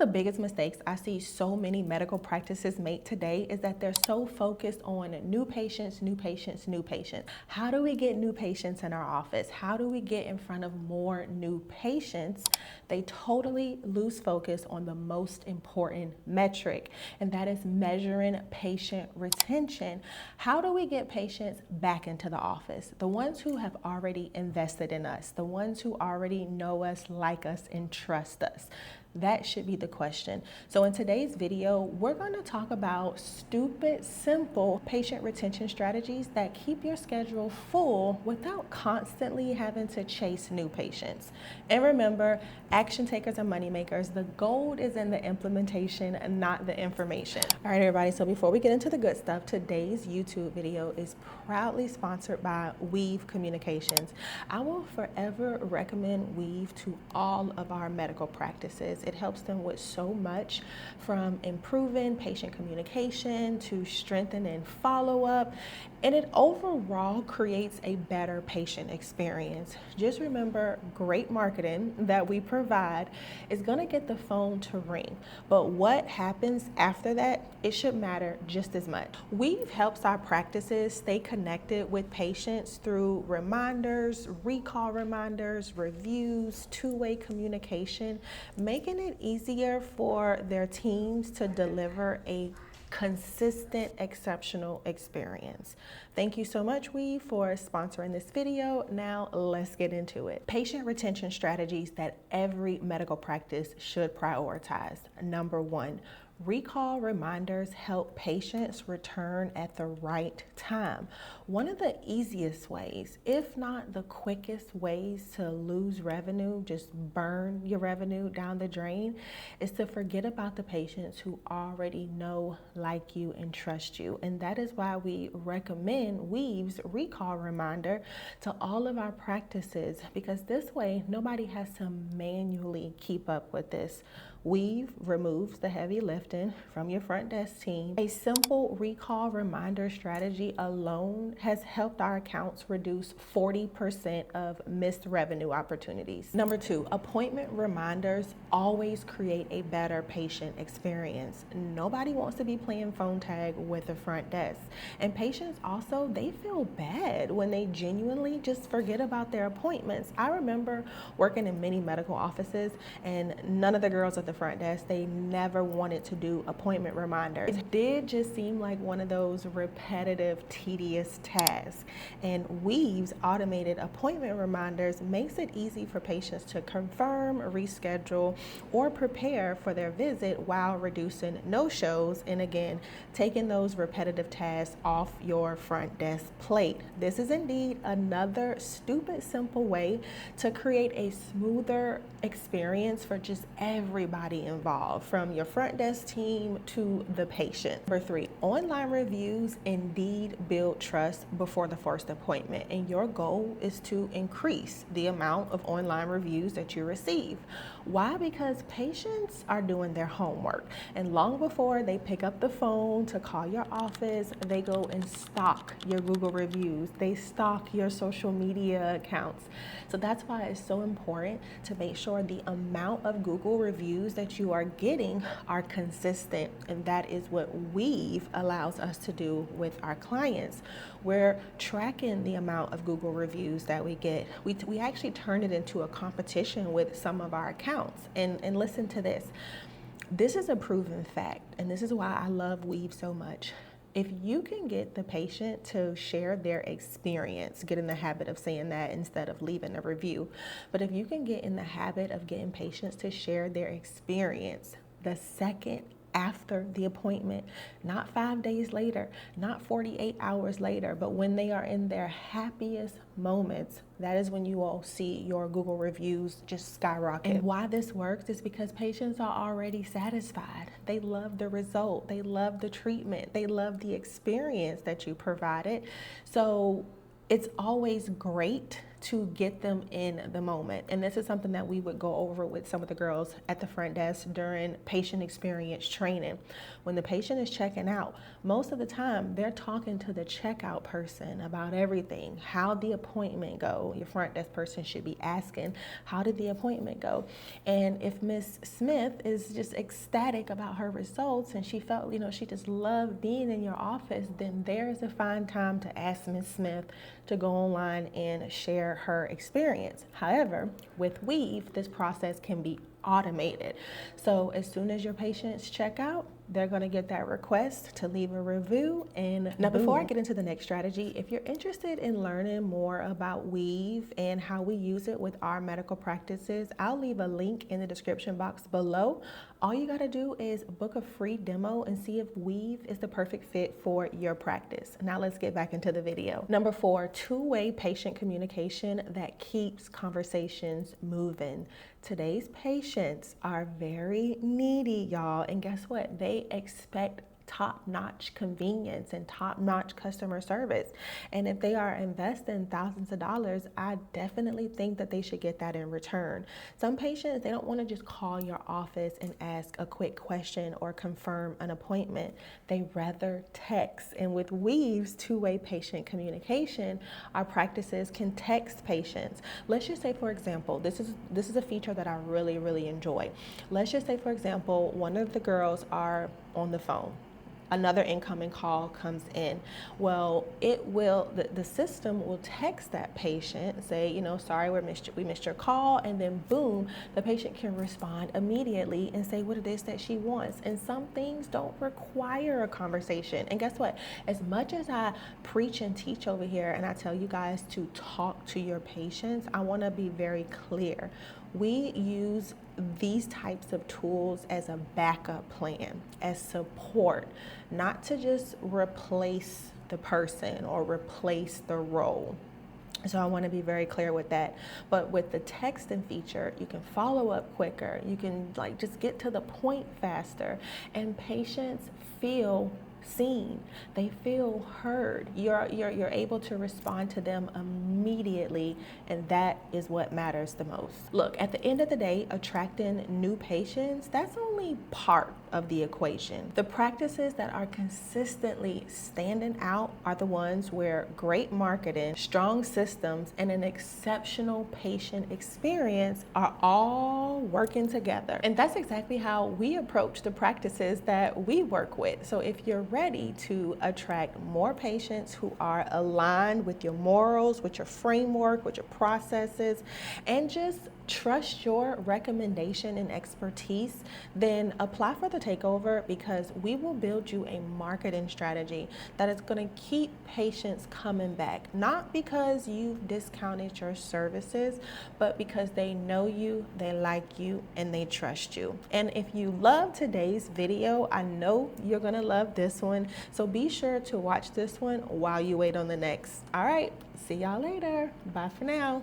the biggest mistakes I see so many medical practices make today is that they're so focused on new patients, new patients, new patients. How do we get new patients in our office? How do we get in front of more new patients? They totally lose focus on the most important metric, and that is measuring patient retention. How do we get patients back into the office? The ones who have already invested in us, the ones who already know us, like us, and trust us. That should be the question. So in today's video, we're going to talk about stupid, simple patient retention strategies that keep your schedule full without constantly having to chase new patients. And remember, action takers are money makers. The gold is in the implementation and not the information. All right, everybody. So before we get into the good stuff, today's YouTube video is proudly sponsored by Weave Communications. I will forever recommend Weave to all of our medical practices. It helps them with so much, from improving patient communication to strengthening follow-up, and it overall creates a better patient experience. Just remember, great marketing that we provide is going to get the phone to ring, but what happens after that, it should matter just as much. Weave helps our practices stay connected with patients through reminders, recall reminders, reviews, two-way communication, making it easier for their teams to deliver a consistent, exceptional experience. Thank you so much, Weave, for sponsoring this video. Now let's get into it. Patient retention strategies that every medical practice should prioritize. Number one, recall reminders help patients return at the right time. One of the easiest ways, if not the quickest ways to lose revenue, just burn your revenue down the drain, is to forget about the patients who already know, like you, and trust you. And that is why we recommend Weave's recall reminder to all of our practices, because this way nobody has to manually keep up with this. Weave removes the heavy lifting from your front desk team. A simple recall reminder strategy alone has helped our accounts reduce 40% of missed revenue opportunities. Number two, appointment reminders always create a better patient experience. Nobody wants to be playing phone tag with the front desk. And patients also, they feel bad when they genuinely just forget about their appointments. I remember working in many medical offices, and none of the girls at the front desk, they never wanted to do appointment reminders. It did just seem like one of those repetitive, tedious tasks. And Weave's automated appointment reminders makes it easy for patients to confirm, reschedule, or prepare for their visit while reducing no-shows, and again, taking those repetitive tasks off your front desk plate. This is indeed another stupid, simple way to create a smoother experience for just everybody involved, from your front desk team to the patient. Number three, online reviews indeed build trust before the first appointment, and your goal is to increase the amount of online reviews that you receive. Why? Because patients are doing their homework, and long before they pick up the phone to call your office, they go and stalk your Google reviews, they stalk your social media accounts. So that's why it's so important to make sure the amount of Google reviews that you are getting are consistent, and that is what Weave allows us to do with our clients. We're tracking the amount of Google reviews that we get. We actually turn it into a competition with some of our accounts. And listen to this. This is a proven fact, and this is why I love Weave so much. If you can get the patient to share their experience, get in the habit of saying that instead of leaving a review, but if you can get in the habit of getting patients to share their experience the second after the appointment, not 5 days later, not 48 hours later, but when they are in their happiest moments, that is when you will see your Google reviews just skyrocket. And why this works is because patients are already satisfied. They love the result. They love the treatment. They love the experience that you provided. So it's always great to get them in the moment. And this is something that we would go over with some of the girls at the front desk during patient experience training. When the patient is checking out, most of the time they're talking to the checkout person about everything. How the appointment go? Your front desk person should be asking, how did the appointment go? And if Miss Smith is just ecstatic about her results and she felt, she just loved being in your office, then there's a fine time to ask Miss Smith to go online and share her experience. However, with Weave, this process can be automated. So as soon as your patients check out, they're going to get that request to leave a review. And now, before I get into the next strategy, if you're interested in learning more about Weave and how we use it with our medical practices, I'll leave a link in the description box below. All you got to do is book a free demo and see if Weave is the perfect fit for your practice. Now let's get back into the video. Number 4, two-way patient communication that keeps conversations moving. Today's patients are very needy, y'all, and guess what? They expect top-notch convenience and top-notch customer service. And if they are investing thousands of dollars, I definitely think that they should get that in return. Some patients, they don't want to just call your office and ask a quick question or confirm an appointment. They rather text. And with Weave's two-way patient communication, our practices can text patients. Let's just say, for example, this is a feature that I really enjoy. Let's just say, for example, one of the girls are on the phone. Another incoming call comes in. Well, the system will text that patient, say, sorry, we missed your call, and then boom, the patient can respond immediately and say what it is that she wants. And some things don't require a conversation. And guess what? As much as I preach and teach over here, and I tell you guys to talk to your patients, I want to be very clear. We use these types of tools as a backup plan, as support, not to just replace the person or replace the role. So I want to be very clear with that. But with the texting feature, you can follow up quicker. You can just get to the point faster, and patients feel seen. They feel heard. You're able to respond to them immediately, and that is what matters the most. Look, at the end of the day, attracting new patients, that's only part of the equation. The practices that are consistently standing out are the ones where great marketing, strong systems, and an exceptional patient experience are all working together. And that's exactly how we approach the practices that we work with. So if you're ready to attract more patients who are aligned with your morals, with your framework, with your processes, and just trust your recommendation and expertise, then apply for the takeover, because we will build you a marketing strategy that is going to keep patients coming back, not because you've discounted your services, but because they know you, they like you, and they trust you. And if you love today's video, I know you're going to love this one. So be sure to watch this one while you wait on the next. All right, see y'all later. Bye for now.